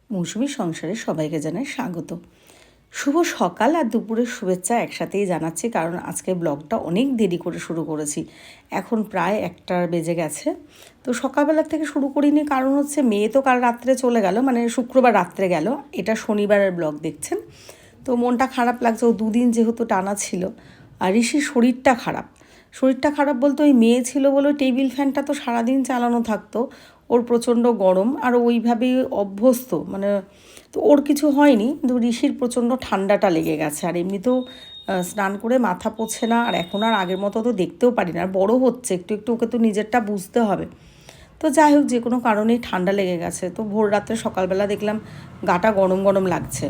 মৌসুমী সংসারে সবাইকে জানাই স্বাগত। শুভ সকাল আর দুপুরের শুভেচ্ছা একসাথেই জানাচ্ছি, কারণ আজকে ব্লগটা অনেক দেরি করে শুরু করেছি। এখন প্রায় 1টা বেজে গেছে। তো সকালবেলার থেকে শুরু করিনি, কারণ হচ্ছে মেয়ে তো কাল রাত্রে চলে গেল, মানে শুক্রবার রাত্রে গেল। এটা শনিবারের ব্লগ দেখছেন। তো মনটা খারাপ লাগছে, ও দুদিন যেহেতু টানা ছিল। আর ঋষির শরীরটা খারাপ বলতে ওই মেয়ে ছিল বলে টেবিল ফ্যানটা তো সারাদিন চালানো থাকতো। ওর প্রচণ্ড গরম, আর ওইভাবেই অভ্যস্ত, মানে তো ওর কিছু হয়নি, কিন্তু ঋষির প্রচণ্ড ঠান্ডাটা লেগে গেছে। আর এমনিতেও স্নান করে মাথা পোছে না, আর এখন আর আগের মতো তো দেখতেও পারি না, আর বড়ো হচ্ছে একটু একটু, ওকে তো নিজেরটা বুঝতে হবে। তো যাই হোক, যে কোনো কারণেই ঠান্ডা লেগে গেছে। তো ভোর রাত্রে সকালবেলা দেখলাম গাটা গরম গরম লাগছে,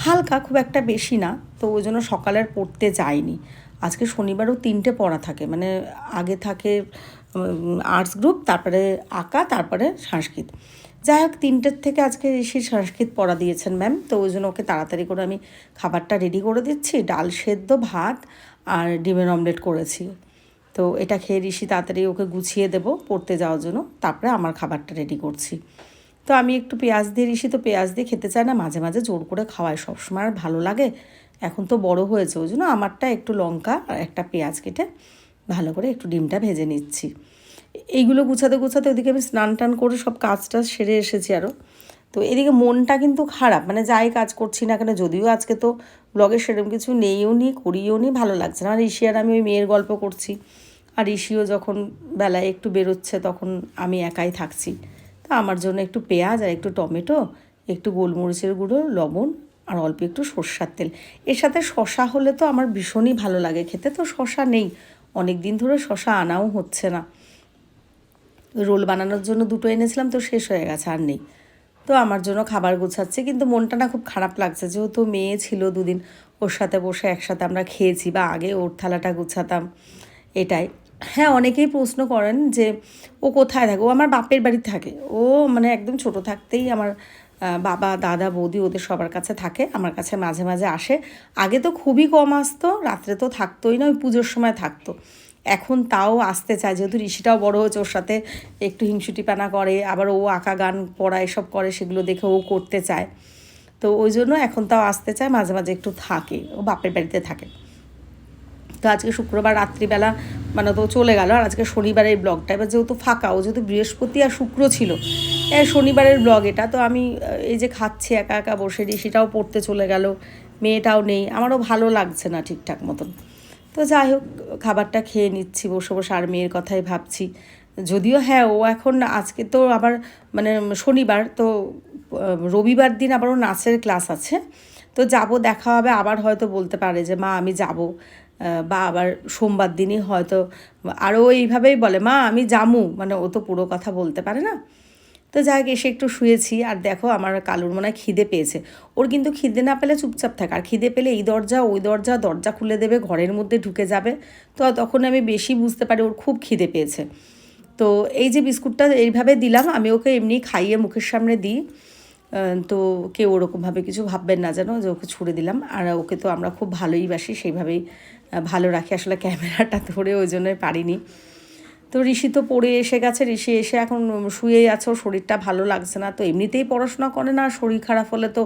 হালকা, খুব একটা বেশি না। তো ওই জন্য সকালের পড়তে যাইনি। আজকে শনিবারও 3টে পড়া থাকে, মানে আগে থাকে আর্টস গ্রুপ, তারপরে আঁকা, তারপরে সংস্কৃত। যাই হোক, 3টের থেকে আজকে ঋষির সংস্কৃত পড়া দিয়েছেন ম্যাম। তো ওই জন্য ওকে তাড়াতাড়ি করে আমি খাবারটা রেডি করে দিচ্ছি। ডাল সেদ্ধ, ভাত আর ডিমের অমলেট করেছি। তো এটা খেয়ে ঋষি তাড়াতাড়ি ওকে গুছিয়ে দেবো পড়তে যাওয়ার জন্য, তারপরে আমার খাবারটা রেডি করছি। তো আমি একটু পেঁয়াজ দিয়ে, ঋষি তো পেঁয়াজ দিয়ে খেতে চায় না, মাঝে মাঝে জোর করে খাওয়াই, সবসময় আর ভালো লাগে। এখন তো বড় হয়েছে, ওই জন্য আমারটা একটু লঙ্কা আর একটা পেঁয়াজ কেটে ভালো করে একটু ডিমটা ভেজে নিচ্ছি। এইগুলো গুছাতে গুছাতে ওদিকে আমি স্নান টান করে সব কাজটা সেরে এসেছি আরও। তো এদিকে মনটা কিন্তু খারাপ, মানে যাই কাজ করছি না কেন, যদিও আজকে তো ব্লগে সেরকম কিছু নেইও নি, করিও নি, ভালো লাগছে না। আর ঋষি আর আমি ওই মেয়ের গল্প করছি, আর ঋষিও যখন বেলায় একটু বেরোচ্ছে তখন আমি একাই থাকছি। তো আমার জন্য একটু পেঁয়াজ আর একটু টমেটো, একটু গোলমরিচের গুঁড়ো, লবণ আর অল্প একটু সর্ষার তেল, এর সাথে শশা হলে তো আমার ভীষণই ভালো লাগে খেতে। তো শশা নেই, অনেক দিন ধরে শশা আনাও হচ্ছে না। রোল বানানোর জন্য 2টো এনেছিলাম, তো শেষ হয়ে গেছে, আর নেই। তো আমার জন্য খাবার গোছাচ্ছে, কিন্তু মনটা না খুব খারাপ লাগছে, যেহেতু মেয়ে ছিল দুদিন, ওর সাথে বসে একসাথে আমরা খেয়েছি, বা আগে ওর থালাটা গুছাতাম, এটাই। হ্যাঁ, অনেকেই প্রশ্ন করেন যে ও কোথায় থাকে। ও আমার বাপের বাড়ি থাকে। ও মানে একদম ছোট থাকতেই আমার বাবা, দাদা, বৌদি ওদের সবার কাছে থাকে, আমার কাছে মাঝে মাঝে আসে। আগে তো খুবই কম আসতো, রাত্রে তো থাকতোই না, ওই পুজোর সময় থাকতো। এখন তাও আসতে চায়, যেহেতু ঋষিটাও বড় হয়েছে, ওর সাথে একটু হিংসুটিপানা করে, আবার ও আঁকা, গান, পড়া এসব করে, সেগুলো দেখে ও করতে চায়। তো ওই জন্য এখন তাও আসতে চায়, মাঝে মাঝে একটু থাকে, ও বাপের বাড়িতে থাকে। তো আজকে শুক্রবার রাত্রিবেলা মানে তো চলে গেল, আর আজকে শনিবারের ব্লগটা, এবার যেহেতু ফাঁকা, ও যেহেতু বৃহস্পতি আর শুক্র ছিল, শনিবারের ব্লগ এটা। তো আমি এই যে খাচ্ছি একা একা বসে, সেটাও পড়তে চলে গেল, মেয়েটাও নেই, আমারও ভালো লাগছে না ঠিকঠাক মতন। তো যাই হোক, খাবারটা খেয়ে নিচ্ছি বসে বসে, আর মেয়ের কথাই ভাবছি। যদিও হ্যাঁ, ও এখন আজকে তো আবার মানে শনিবার তো, রবিবার দিন আবার ও নাচের ক্লাস আছে। তো যাব, দেখা হবে, আবার হয়তো বলতে পারে যে মা আমি যাব, বা আবার সোমবার দিনই হয়তো আরও এইভাবেই বলে মা আমি যামু, মানে ও তো পুরো কথা বলতে পারে না। তো যাই হোক, এসে একটু শুয়েছি, আর দেখো আমার কালুর মনে হয় খিদে পেয়েছে। ওর কিন্তু খিদে না পেলে চুপচাপ থাকে, আর খিদে পেলে এই দরজা ওই দরজা, দরজা খুলে দেবে, ঘরের মধ্যে ঢুকে যাবে। তো তখন আমি বেশি বুঝতে পারি ওর খুব খিদে পেয়েছে। তো এই যে বিস্কুটটা এইভাবে দিলাম, আমি ওকে এমনি খাইয়ে মুখের সামনে দিই। তো কেউ ওরকমভাবে কিছু ভাববেন না যেন যে ওকে ছুড়ে দিলাম। আর ওকে তো আমরা খুব ভালোই বাসি, সেইভাবেই ভালো রাখি। আসলে ক্যামেরাটা ধরে ওই জন্যই পারিনি। তো ঋষি তো পড়ে এসে গেছে, ঋষি এসে এখন শুয়েই আছে, ওর শরীরটা ভালো লাগছে না। তো এমনিতেই পড়াশোনা করে না, শরীর খারাপ হলে তো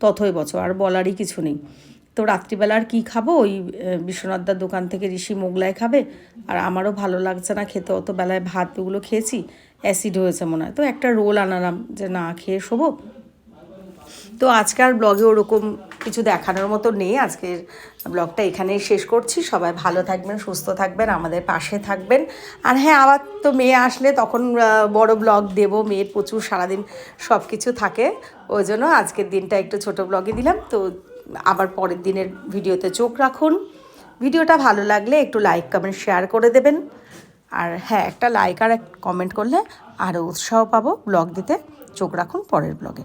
তথই বছর, আর বলারই কিছু নেই। তো রাত্রিবেলা আর কী খাবো, ওই বিশ্বনাথদার দোকান থেকে ঋষি মোগলাই খাবে, আর আমারও ভালো লাগছে না খেতে, অত বেলায় ভাত ওগুলো খেয়েছি, অ্যাসিড হয়েছে মনে হয়। তো একটা রোল আনালাম যে না খেয়ে শোবো। তো আজকাল ব্লগে ওরকম কিছু দেখানোর মতো নেই। আজকের ব্লগটা এখানেই শেষ করছি। সবাই ভালো থাকবেন, সুস্থ থাকবেন, আমাদের পাশে থাকবেন। আর হ্যাঁ, আবার তো মেয়ে আসলে তখন বড় ব্লগ দেব, মেয়ের প্রচুর সারাদিন সব কিছু থাকে, ওই জন্য আজকের দিনটা একটু ছোট ব্লগে দিলাম। তো আবার পরের দিনের ভিডিওতে চোখ রাখুন। ভিডিওটা ভালো লাগলে একটু লাইক, কমেন্ট, শেয়ার করে দেবেন। আর হ্যাঁ, একটা লাইক আর কমেন্ট করলে আরও উৎসাহ পাবো ব্লগ দিতে। চোখ রাখুন পরের ব্লগে।